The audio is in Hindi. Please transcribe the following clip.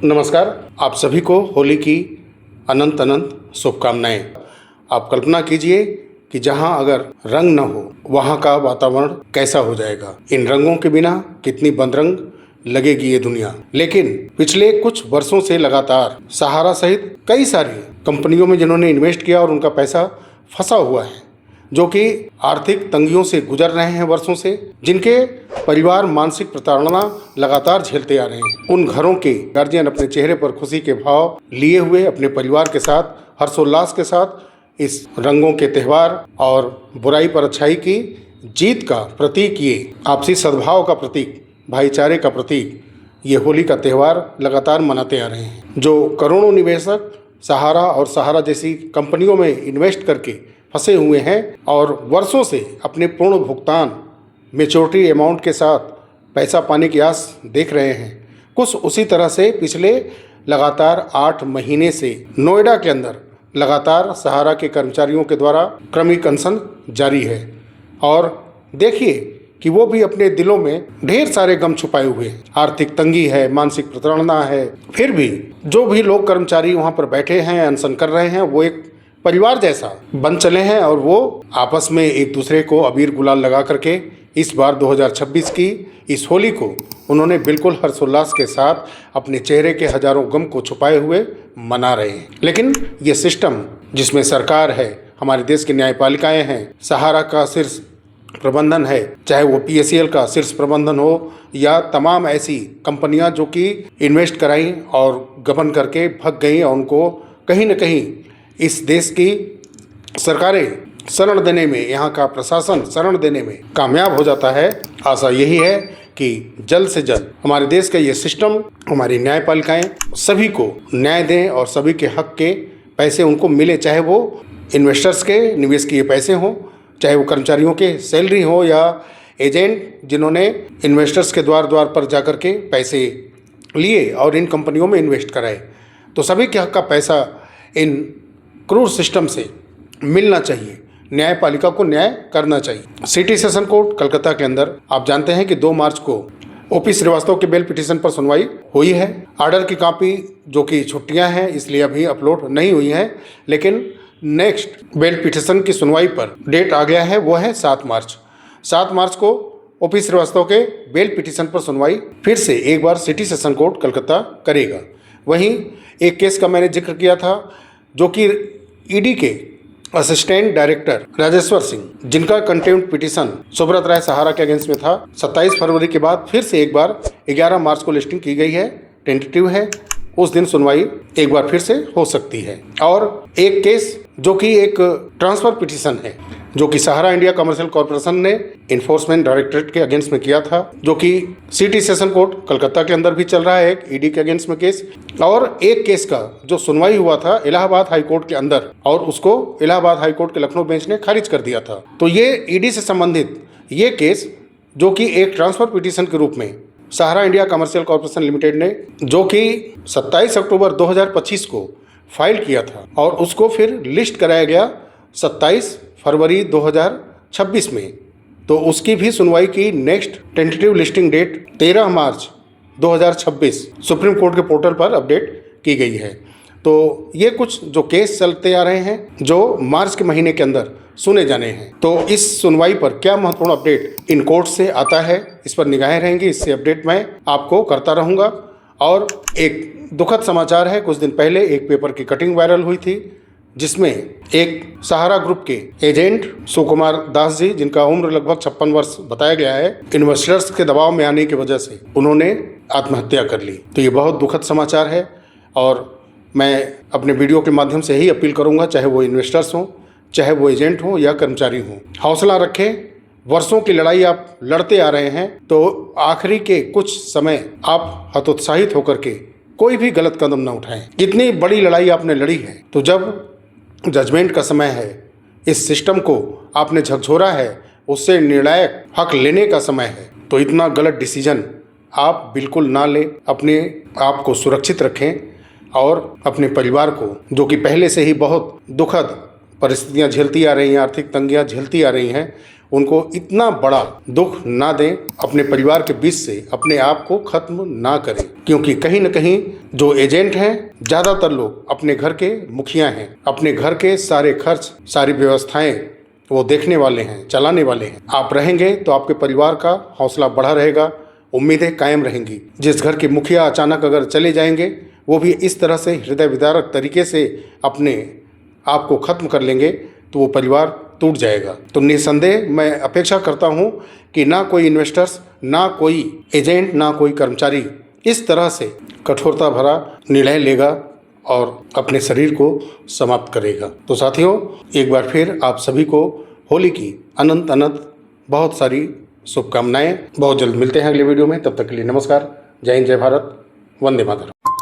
नमस्कार। आप सभी को होली की अनंत अनंत शुभकामनाएं। आप कल्पना कीजिए कि जहां अगर रंग न हो वहां का वातावरण कैसा हो जाएगा। इन रंगों के बिना कितनी बदरंग लगेगी ये दुनिया। लेकिन पिछले कुछ वर्षों से लगातार सहारा सहित कई सारी कंपनियों में जिन्होंने इन्वेस्ट किया और उनका पैसा फंसा हुआ है, जो कि आर्थिक तंगियों से गुजर रहे हैं वर्षों से, जिनके परिवार मानसिक प्रताड़ना लगातार झेलते आ रहे हैं। उन घरों के गार्जियन अपने चेहरे पर खुशी के भाव लिए हुए अपने परिवार के साथ हर्षोल्लास के साथ इस रंगों के त्यौहार और बुराई पर अच्छाई की जीत का प्रतीक, ये आपसी सद्भाव का प्रतीक, भाईचारे का प्रतीक, ये होली का त्यौहार लगातार मनाते आ रहे हैं। जो करोड़ों निवेशक सहारा और सहारा जैसी कंपनियों में इन्वेस्ट करके फंसे हुए हैं और वर्षों से अपने पूर्ण भुगतान मेच्योरिटी अमाउंट के साथ पैसा पाने की आस देख रहे हैं, कुछ उसी तरह से पिछले लगातार 8 महीने से नोएडा के अंदर लगातार सहारा के कर्मचारियों के द्वारा क्रमिक अनशन जारी है। और देखिए कि वो भी अपने दिलों में ढेर सारे गम छुपाए हुए हैं। आर्थिक तंगी है, मानसिक प्रताड़ना है, फिर भी जो भी लोग कर्मचारी वहाँ पर बैठे हैं, अनशन कर रहे हैं, वो एक परिवार जैसा बन चले हैं और वो आपस में एक दूसरे को अबीर गुलाल लगा करके इस बार 2026 की इस होली को उन्होंने बिल्कुल हर्षोल्लास के साथ अपने चेहरे के हजारों गम को छुपाए हुए मना रहे हैं। लेकिन ये सिस्टम जिसमें सरकार है, हमारे देश की न्यायपालिकाएं हैं, सहारा का शीर्ष प्रबंधन है, चाहे वो PACL का शीर्ष प्रबंधन हो या तमाम ऐसी कंपनियां जो कि इन्वेस्ट कराई और गबन करके भग गई और उनको कहीं न कहीं इस देश की सरकारें शरण देने में, यहाँ का प्रशासन शरण देने में कामयाब हो जाता है। आशा यही है कि जल्द से जल्द हमारे देश का ये सिस्टम, हमारी न्यायपालिकाएं सभी को न्याय दें और सभी के हक के पैसे उनको मिले, चाहे वो इन्वेस्टर्स के निवेश किए पैसे हों, चाहे वो कर्मचारियों के सैलरी हो या एजेंट जिन्होंने इन्वेस्टर्स के द्वार द्वार पर जाकर के पैसे लिए और इन कंपनियों में इन्वेस्ट कराए। तो सभी के हक का पैसा इन क्रूर सिस्टम से मिलना चाहिए, न्यायपालिका को न्याय करना चाहिए। सिटी सेशन कोर्ट कलकत्ता के अंदर आप जानते हैं कि 2 मार्च को OP श्रीवास्तव के बेल पिटीशन पर सुनवाई हुई है। आर्डर की कॉपी जो कि छुट्टियां हैं इसलिए अभी अपलोड नहीं हुई है, लेकिन नेक्स्ट बेल पिटीशन की सुनवाई पर डेट आ गया है, वो है 7 मार्च। 7 मार्च को OP श्रीवास्तव के बेल पिटीशन पर सुनवाई फिर से एक बार सिटी सेशन कोर्ट कलकत्ता करेगा। वहीं एक केस का मैंने जिक्र किया था जो कि ED के असिस्टेंट डायरेक्टर राजेश्वर सिंह, जिनका कंटेम्प्ट पिटीशन सुब्रत राय सहारा के अगेंस्ट में था, 27 फरवरी के बाद फिर से एक बार 11 मार्च को लिस्टिंग की गई है, टेंटेटिव है, उस दिन सुनवाई एक बार फिर से हो सकती है। और एक केस जो कि एक ट्रांसफर पिटीशन है जो कि सहारा इंडिया कमर्शियल कॉर्पोरेशन ने इन्फोर्समेंट डायरेक्टरेट के अगेंस्ट में किया था, जो कि सिटी सेशन कोर्ट कलकत्ता के अंदर भी चल रहा है, एक ED के अगेंस्ट में केस। और एक केस का जो सुनवाई हुआ था इलाहाबाद हाई कोर्ट के अंदर और उसको इलाहाबाद हाई कोर्ट के लखनऊ बेंच ने खारिज कर दिया था। तो ये ED से संबंधित ये केस जो कि एक ट्रांसफर पिटीशन के रूप में सहारा इंडिया कमर्शियल कॉर्पोरेशन लिमिटेड ने जो कि 27 अक्टूबर 2025 को फाइल किया था और उसको फिर लिस्ट कराया गया 27 फरवरी 2026 में, तो उसकी भी सुनवाई की नेक्स्ट टेंटेटिव लिस्टिंग डेट 13 मार्च 2026 सुप्रीम कोर्ट के पोर्टल पर अपडेट की गई है। तो ये कुछ जो केस चलते आ रहे हैं जो मार्च के महीने के अंदर सुने जाने हैं। तो इस सुनवाई पर क्या महत्वपूर्ण अपडेट इन कोर्ट से आता है, इस पर निगाहें रहेंगी, इससे अपडेट मैं आपको करता रहूँगा। और एक दुखद समाचार है, कुछ दिन पहले एक पेपर की कटिंग वायरल हुई थी जिसमें एक सहारा ग्रुप के एजेंट सुकुमार दास जी, जिनका उम्र लगभग 56 वर्ष बताया गया है, इन्वेस्टर्स के दबाव में आने की वजह से उन्होंने आत्महत्या कर ली। तो ये बहुत दुखद समाचार है और मैं अपने वीडियो के माध्यम से ही अपील करूंगा, चाहे वो इन्वेस्टर्स हों, चाहे वो एजेंट हों या कर्मचारी हों, हौसला रखें। वर्षों की लड़ाई आप लड़ते आ रहे हैं, तो आखिरी के कुछ समय आप हतोत्साहित होकर के कोई भी गलत कदम न उठाएं। कितनी बड़ी लड़ाई आपने लड़ी है, तो जब जजमेंट का समय है, इस सिस्टम को आपने झकझोरा है, उससे निर्णायक हक लेने का समय है, तो इतना गलत डिसीजन आप बिल्कुल ना लें। अपने आप को सुरक्षित रखें और अपने परिवार को, जो कि पहले से ही बहुत दुखद परिस्थितियां झेलती आ रही हैं, आर्थिक तंगियां झेलती आ रही हैं, उनको इतना बड़ा दुख ना दें। अपने परिवार के बीच से अपने आप को खत्म ना करें। क्योंकि कहीं न कहीं जो एजेंट हैं, ज़्यादातर लोग अपने घर के मुखिया हैं, अपने घर के सारे खर्च, सारी व्यवस्थाएं वो देखने वाले हैं, चलाने वाले हैं। आप रहेंगे तो आपके परिवार का हौसला बढ़ा रहेगा, उम्मीदें कायम रहेंगी। जिस घर के मुखिया अचानक अगर चले जाएंगे, वो भी इस तरह से हृदय विदारक तरीके से अपने आप को ख़त्म कर लेंगे, तो वो परिवार टूट जाएगा। तो निसंदेह मैं अपेक्षा करता हूँ कि ना कोई इन्वेस्टर्स, ना कोई एजेंट, ना कोई कर्मचारी इस तरह से कठोरता भरा निर्णय लेगा और अपने शरीर को समाप्त करेगा। तो साथियों, एक बार फिर आप सभी को होली की अनंत अनंत बहुत सारी शुभकामनाएं। बहुत जल्द मिलते हैं अगले वीडियो में। तब तक के लिए नमस्कार। जय हिंद, जय भारत, वंदे मातरम।